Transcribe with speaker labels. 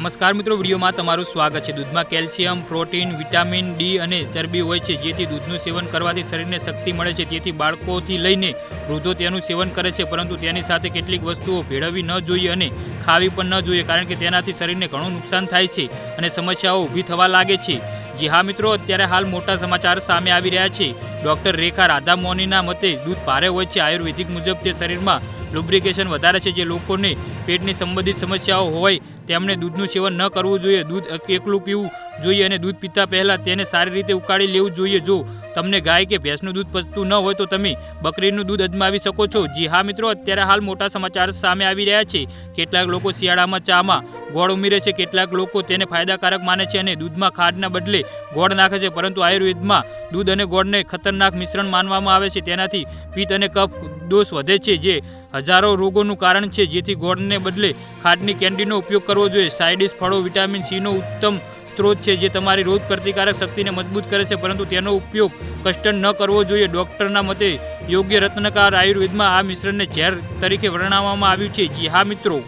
Speaker 1: નમસ્કાર મિત્રો, વિડીયોમાં તમારું સ્વાગત છે। દૂધમાં કેલ્શિયમ, પ્રોટીન, વિટામિન ડી અને ચરબી હોય છે, જેથી દૂધનું સેવન કરવાથી શરીરને શક્તિ મળે છે। તેથી બાળકોથી લઈને વૃદ્ધો તેનું સેવન કરે છે, પરંતુ તેની સાથે કેટલીક વસ્તુઓ ભેળવવી ન જોઈએ અને ખાવી પણ ન જોઈએ, કારણ કે તેનાથી શરીરને ઘણું નુકસાન થાય છે અને સમસ્યાઓ ઊભી થવા લાગે છે। જી હા મિત્રો, અત્યારે હાલ મોટા સમાચાર સામે આવી રહ્યા છે। ડૉક્ટર રેખા રાધામોનીના મતે દૂધ ભારે હોય છે। આયુર્વેદિક મુજબ તે શરીરમાં લુબ્રિકેશન વધારે છે। જે લોકોને પેટની સંબંધિત સમસ્યાઓ હોય તેમણે દૂધનું સેવન ન કરવું જોઈએ। દૂધ એકલું પીવું જોઈએ અને દૂધ પીતા પહેલાં તેને સારી રીતે ઉકાળી લેવું જોઈએ। જો તમને ગાય કે ભેંસનું દૂધ પચતું ન હોય તો તમે બકરીનું દૂધ અજમાવી શકો છો। જી હા મિત્રો, અત્યારે હાલ મોટા સમાચાર સામે આવી રહ્યા છે। કેટલાક લોકો શિયાળામાં ચામાં ગોળ ઉમેરે છે, કેટલાક લોકો તેને ફાયદાકારક માને છે અને દૂધમાં ખાંડના બદલે ગોળ નાખે છે, પરંતુ આયુર્વેદમાં દૂધ અને ગોળને ખતરનાક મિશ્રણ માનવામાં આવે છે। તેનાથી પિત્ત અને કફ દોષ વધે છે, જે હજારો રોગોનું કારણ છે। જેથી ગોળને બદલે ખાંડની કેન્ડીનો ઉપયોગ કરવો જોઈએ। સાઇડિશ ફળો વિટામિન સીનો ઉત્તમ સ્ત્રોત છે, જે તમારી રોગ પ્રતિકારક શક્તિને મજબૂત કરે છે, પરંતુ તેનો ઉપયોગ કસ્ટર્ડ ન કરવો જોઈએ। ડૉક્ટરના મતે યોગ્ય રત્નકાર આયુર્વેદમાં આ મિશ્રણને ઝેર તરીકે વર્ણવવામાં આવ્યું છે। જી હા મિત્રો।